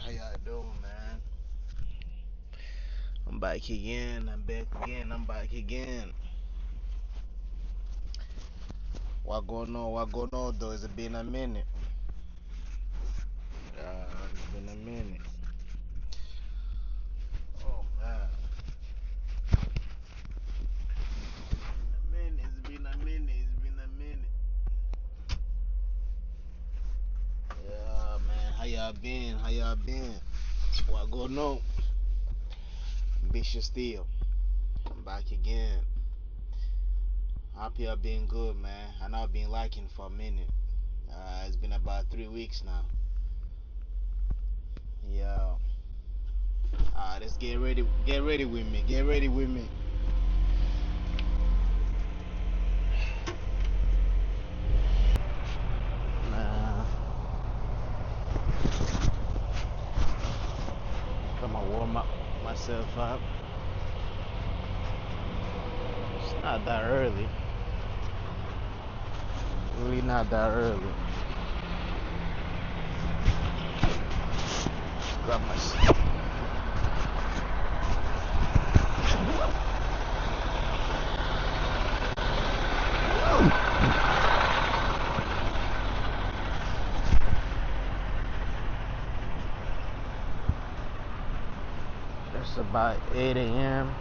How y'all doing, man? I'm back again. I'm back again. I'm back again. What going on? What going on, though? It's been a minute. It's been a minute. Oh, man. It's been a minute. It's been a minute. Yeah, man. How y'all been? How y'all been? What going on? Ambitious still. I'm back again. Hope y'all been good, man. I know I've been liking for a minute. It's been about 3 weeks now. Yeah. Let's get ready. Get ready with me. Get ready with me. Nah. Come on, warm up myself up. It's not that early. Really not that early. Grab myself. It's about 8 a.m.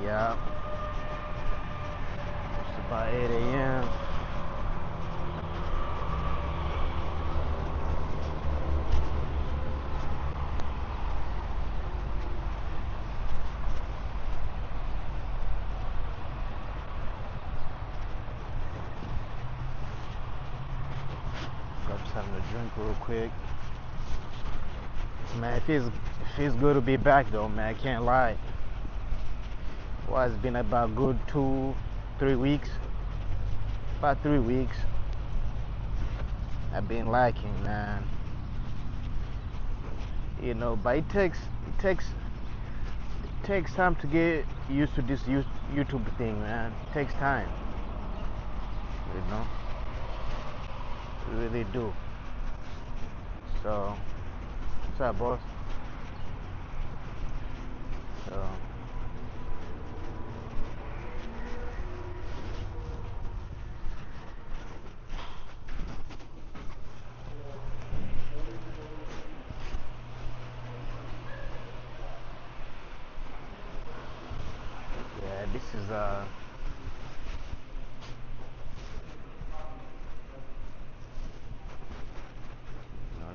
Yeah. It's about 8 a.m. Grab something to drink real quick. Man, it feels good to be back though, man. I can't lie. Well, it's been about good 2, 3 weeks. About 3 weeks. I've been liking, man. But it takes time to get used to this YouTube thing, man. It takes time, you know. It really do. So, what's up, boss? So, yeah, this is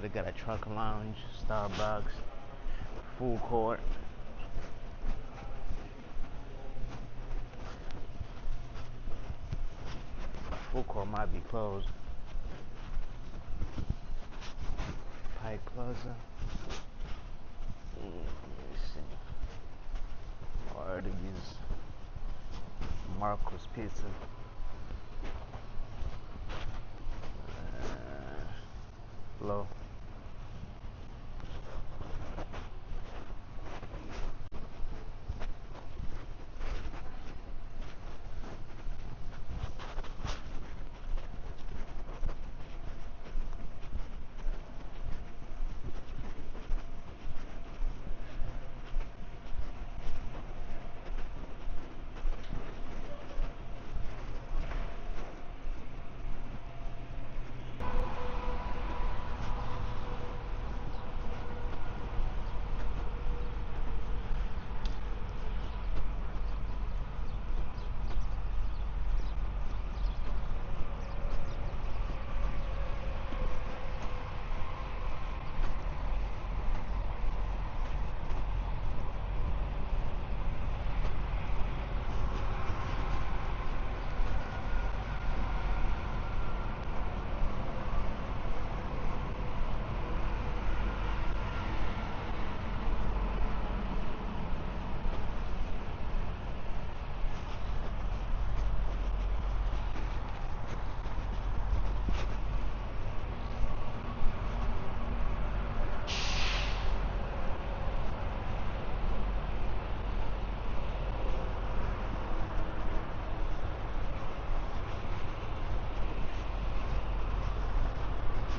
they got a truck lounge, Starbucks, food court. Food court might be closed. Pike Plaza. Let me see. Or these Marco's Pizza. Low.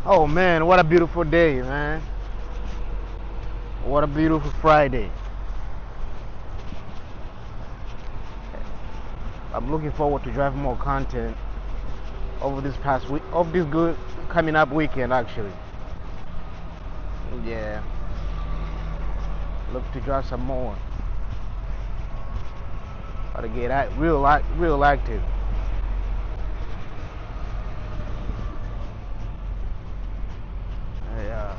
Oh man, what a beautiful day, man. What a beautiful Friday. I'm looking forward to driving more content over this past week, of this good coming up weekend actually. Yeah, look to drive some more. Got to get real active. Yeah,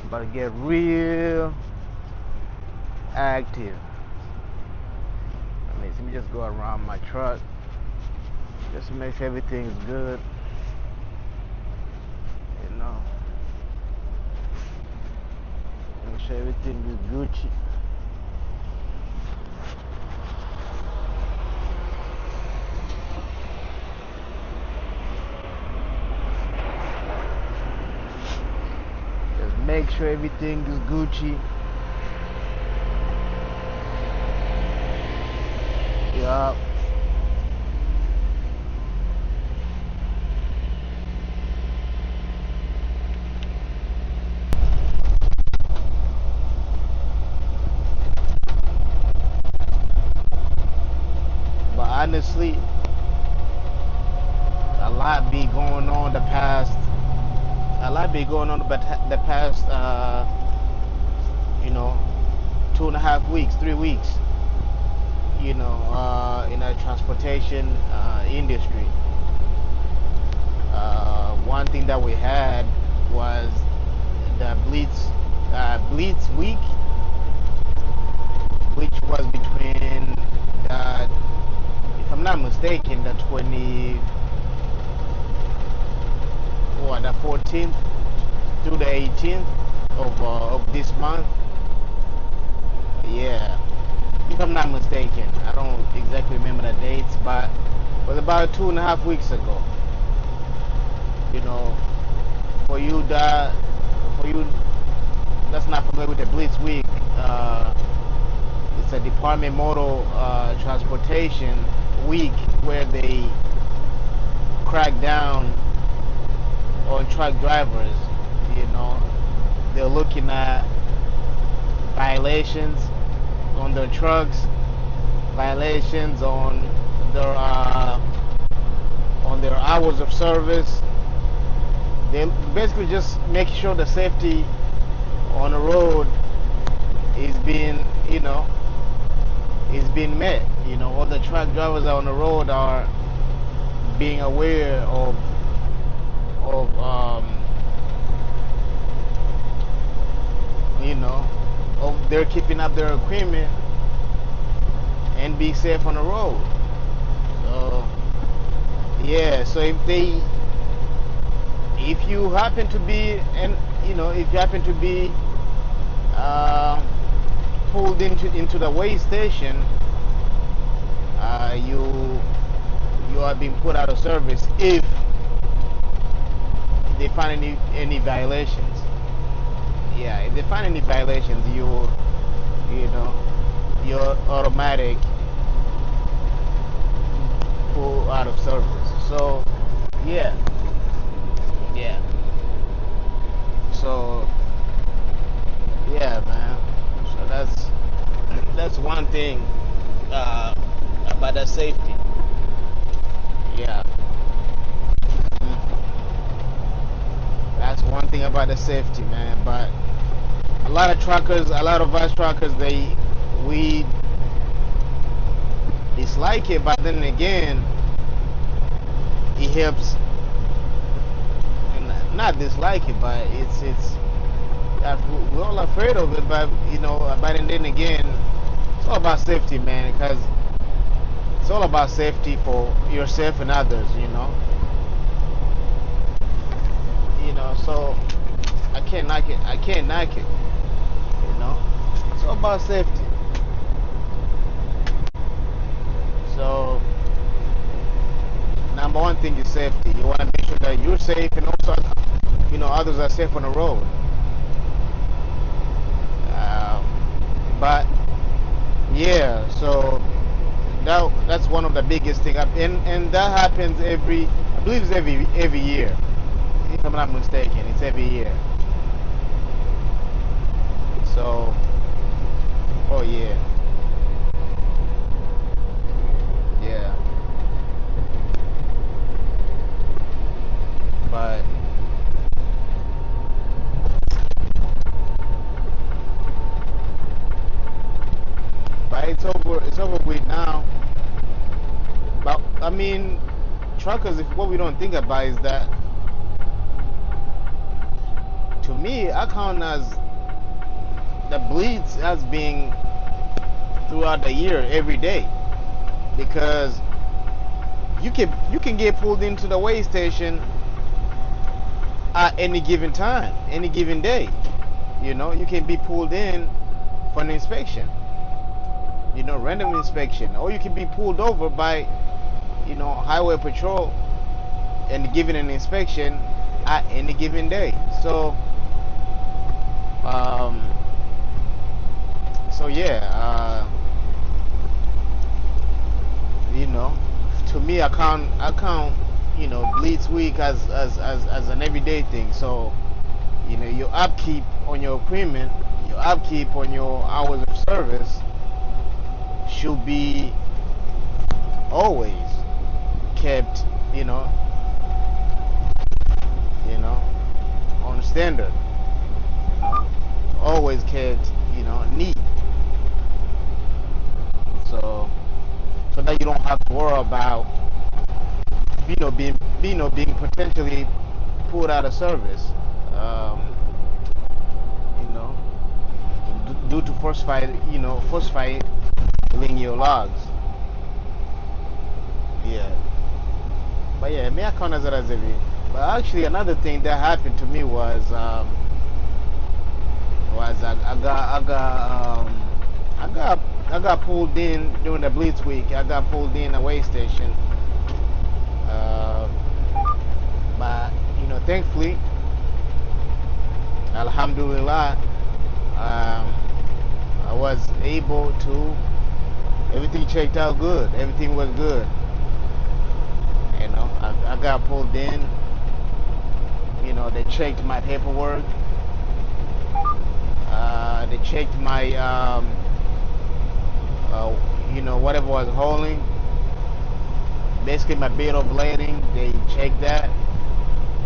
about to get real active. Let me just go around my truck just to make sure everything is good. You know, make sure everything is Gucci. Just make sure everything is Gucci. Yeah. But honestly, a lot be going on the past. A lot be going on the past. 2.5 weeks, 3 weeks. In the transportation industry. One thing that we had was the Blitz week, which was between, if I'm not mistaken, the 14th through the 18th of this month. Yeah, if I'm not mistaken. I don't exactly remember the dates, but it was about 2.5 weeks ago. For you that's not familiar with the Blitz week, it's a departmental transportation week where they crack down on truck drivers. They're looking at violations on their trucks, violations on their hours of service. They basically just make sure the safety on the road is being met. All the truck drivers on the road are being aware of they're keeping up their equipment and be safe on the road. So yeah, so if you happen to be pulled into the weigh station, you are being put out of service if they find any violations. Yeah, if they find any violations, you're automatic pull out of service. So yeah. So yeah, man. So that's one thing about the safety. Yeah. That's one thing about the safety, man. But a lot of us truckers, we dislike it, but then again, it helps. Not dislike it, but we're all afraid of it. But then again, it's all about safety, man. Because it's all about safety for yourself and others. So I can't knock it. It's all about safety. So number one thing is safety. You want to make sure that you're safe, and also others are safe on the road. But yeah, so that's one of the biggest things, and that happens I believe it's every year. if I'm not mistaken. It's every year. So, oh yeah, yeah. But it's over. It's over with now. But I mean, truckers. If what we don't think about is that, to me, I count as the bleeds as being throughout the year, every day, because you can get pulled into the weigh station at any given time, any given day. You can be pulled in for an inspection, random inspection, or you can be pulled over by, highway patrol and given an inspection at any given day. Um, so yeah, to me, I count, Blitz week as an everyday thing. So, your upkeep on your equipment, your upkeep on your hours of service should be always kept, on standard, always kept, neat. So that you don't have to worry about, being potentially pulled out of service, you know, due to falsifying your logs. Yeah. But yeah, me I count as a bit. But actually, another thing that happened to me was I got pulled in during the Blitz week. I got pulled in a weigh station. But thankfully, Alhamdulillah, I was able to. Everything checked out good. Everything was good. I got pulled in. They checked my paperwork. They checked my, whatever was holding. Basically, my bill of lading. They checked that.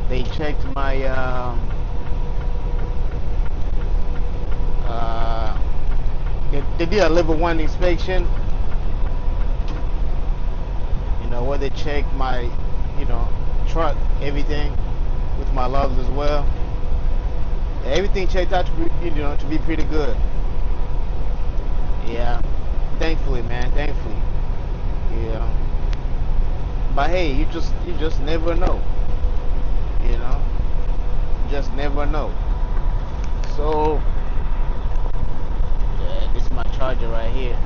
They checked my, they did a level 1 inspection. Where they checked my, truck, everything, with my logs as well. Everything checked out to be pretty good. Yeah, thankfully, man, thankfully. Yeah. But hey, you just never know. Just never know. So, yeah, this is my charger right here.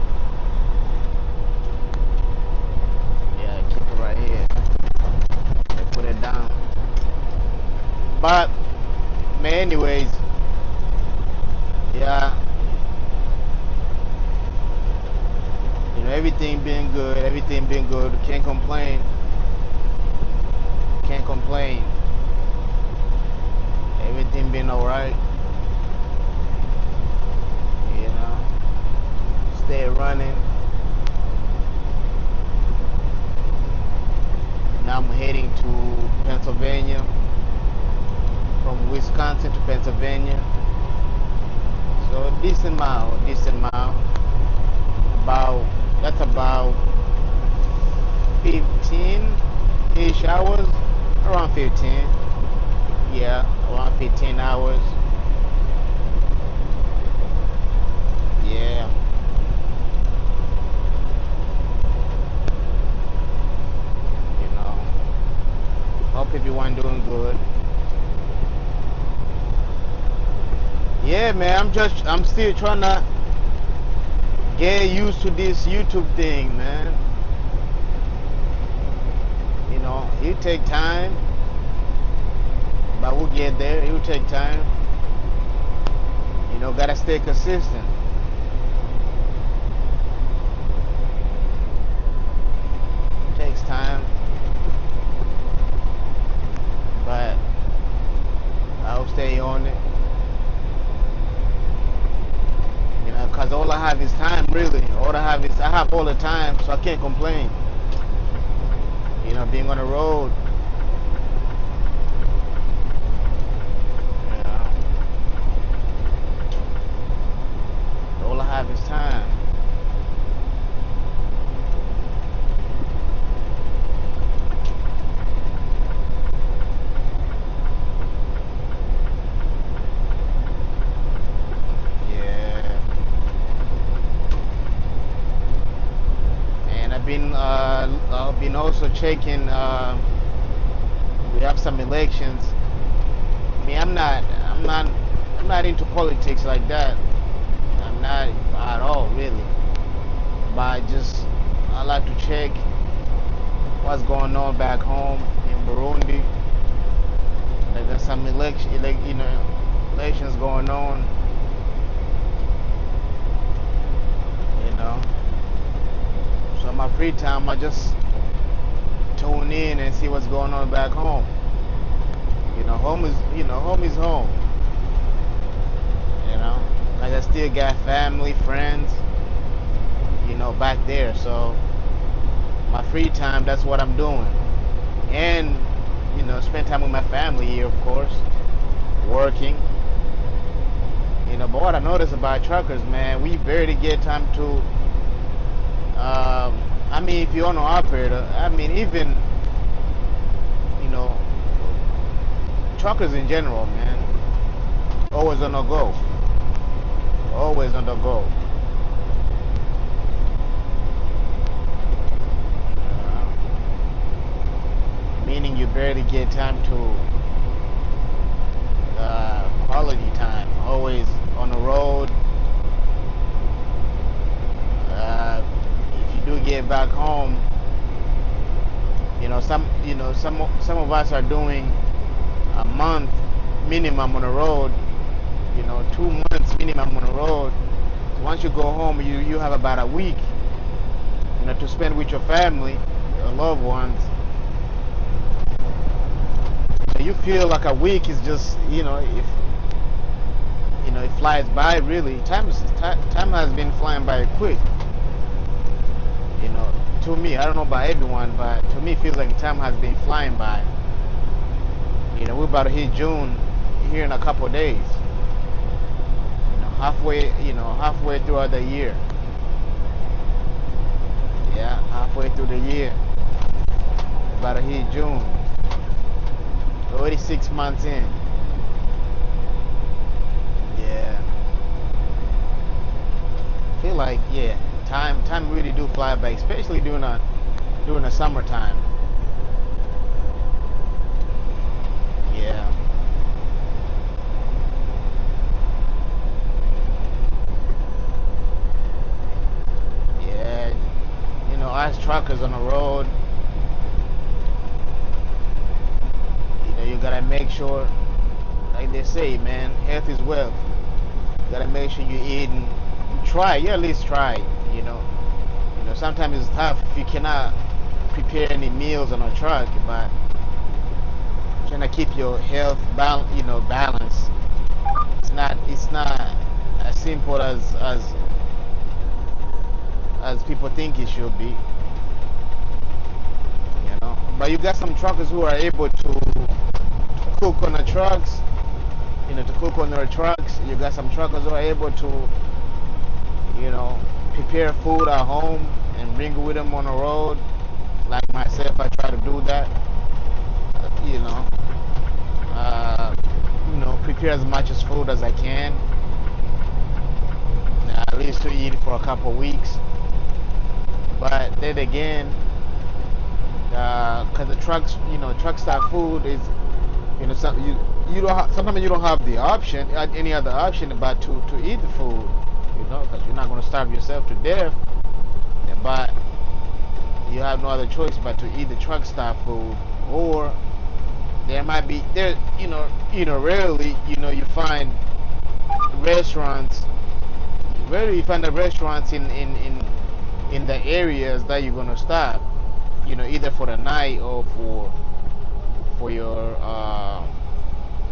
Yeah, keep it right here. Put it down. But man, anyways, yeah, everything been good. Can't complain. Everything been alright. Stay running. Now I'm heading to Pennsylvania, from Wisconsin to Pennsylvania. So a decent mile. That's about 15-ish hours, around 15. Yeah, around 15 hours. Yeah. Hope everyone doing good. Yeah, man, I'm still trying to get used to this YouTube thing, man. It'll take time, but we'll get there. It'll take time. Gotta stay consistent. It takes time. But the time, so I can't complain. You know, being on the road. Yeah. All I have is time. I've been also checking. We have some elections. I mean, I'm not into politics like that. I'm not at all, really. But I like to check what's going on back home in Burundi. There's some elections going on. You know. So my free time, I just tune in and see what's going on back home. Home is home. Like I still got family, friends, back there. So my free time, that's what I'm doing. And, spend time with my family here, of course, working. But what I notice about truckers, man, we barely get time to I mean, if you're an operator, I mean, even, truckers in general, man, always on the go. Always on the go. Meaning you barely get time to quality time. Always on the road. Do get back home, some of us are doing a month minimum on the road, 2 months minimum on the road. So once you go home, you have about a week, to spend with your family, your loved ones. So you feel like a week is just, if it flies by. Really, time has been flying by quick. To me, I don't know about everyone, but to me it feels like time has been flying by. We're about to hit June here in a couple of days. Halfway throughout the year. Yeah, halfway through the year. About to hit June. Already 6 months in. Yeah. Feel like, yeah. Time really do fly by, especially during the summertime. Yeah. Yeah. Us truckers on the road, you gotta make sure, like they say, man, health is wealth. You gotta make sure you're eating. You at least try. Sometimes it's tough if you cannot prepare any meals on a truck, but trying to keep your health balanced. It's not as simple as people think it should be. But you got some truckers who are able to cook on the trucks. To cook on their trucks. You got some truckers who are able to prepare food at home and bring it with them on the road. Like myself, I try to do that. Prepare as much as food as I can. At least to eat for a couple of weeks. But then again, because the trucks, truck stop food is, sometimes you don't have the option, any other option, but to eat the food. Because you're not going to starve yourself to death, but you have no other choice but to eat the truck stop food. Or there might be rarely you find restaurants. Rarely you find the restaurants in the areas that you're going to stop. Either for the night or for your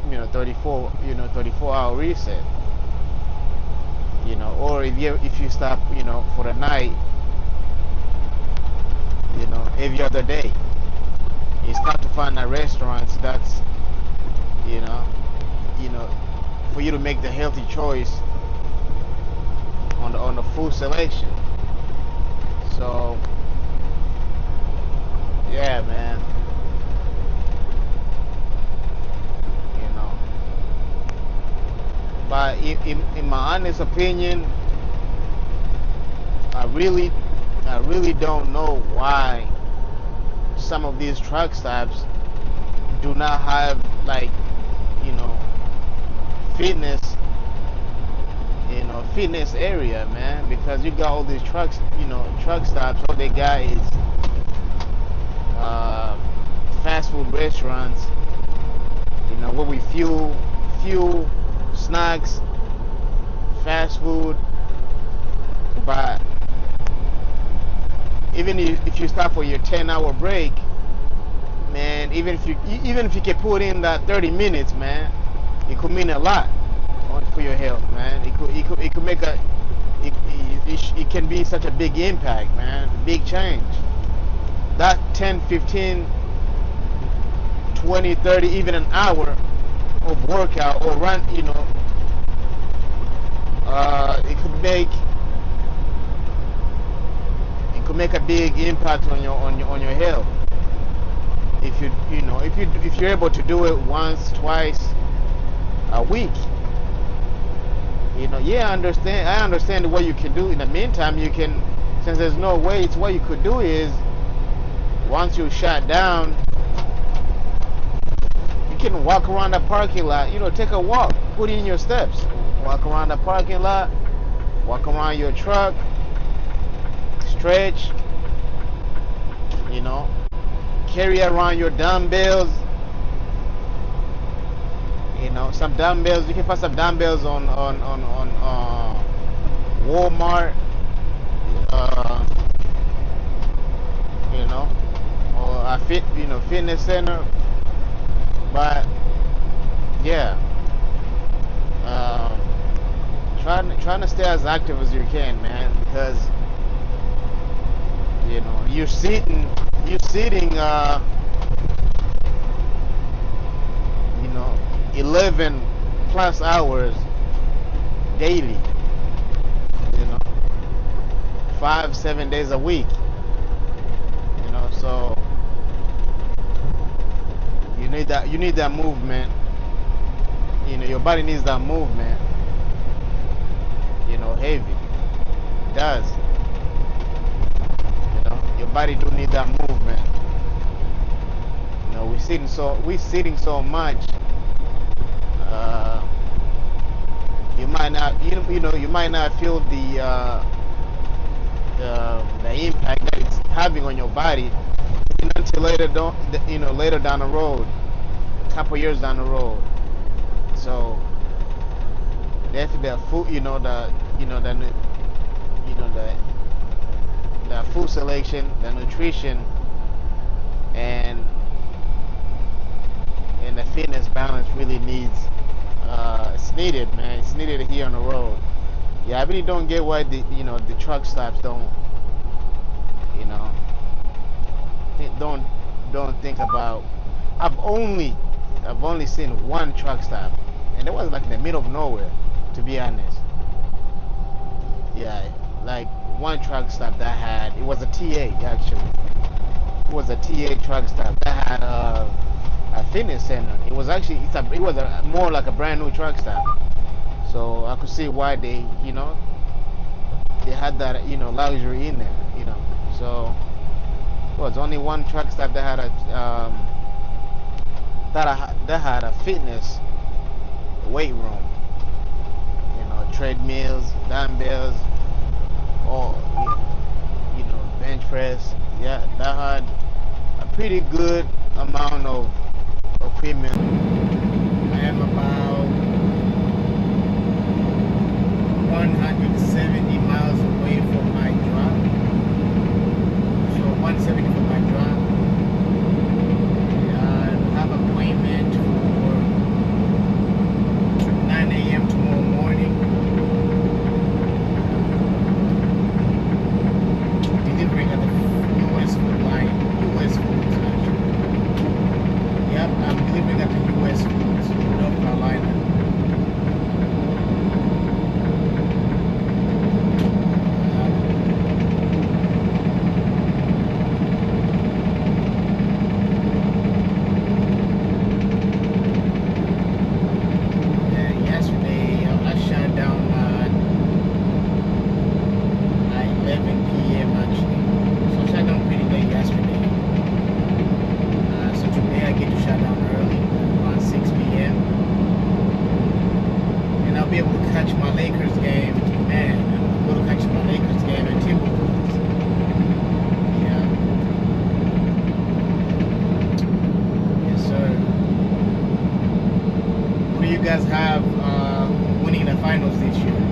34-hour reset. Or if you stop, for the night, every other day. You start to find that restaurants that's, you know, you know, for you to make the healthy choice on the food selection. So yeah, man. You know, but in my honest opinion, I really don't know why some of these truck stops do not have, like, you know, fitness, fitness area, man. Because you got all these truck stops. All they got is fast food restaurants, where we fuel, snacks, fast food. But even if you stop for your 10-hour break, man, even if you can put in that 30 minutes, man, it could mean a lot for your health, man. It could make it can be such a big impact, man, big change. That 10, 15, 20, 30, even an hour of workout or run, it could make a big impact on your health. If you're able to do it once, twice a week. I understand what you can do. In the meantime, you can, since there's no weights, what you could do is, once you shut down, you can walk around the parking lot. Take a walk, put in your steps, walk around the parking lot, walk around your truck, stretch, carry around your dumbbells. Some dumbbells, you can find some dumbbells on Walmart, or a fitness center. But yeah, trying to stay as active as you can, man, because you're sitting 11 plus hours daily, 5-7 days a week, so you need that movement. Your body needs that movement, heavy. It does. Your body do need that movement. We're sitting so much. You might not feel the impact that it's having on your body until later down the road, a couple years down the road. So definitely the food, the food selection, the nutrition, and the fitness balance really needs. It's needed, man. It's needed here on the road. Yeah, I really don't get why the truck stops don't think about. I've only seen one truck stop, and it was like in the middle of nowhere, to be honest. Yeah, like one truck stop that had, it was a TA actually. It was a TA truck stop that had a fitness center. It was actually more like a brand new truck stop. So I could see why they had that luxury in there. So it was only one truck stop that had a fitness weight room. Treadmills, dumbbells, or bench press. Yeah, that had a pretty good amount of equipment. I am about 170 miles away from my drop. So 170 from my drop. I have an appointment for 9 a.m. tomorrow morning. Delivering at the US Food guys have winning the finals this year?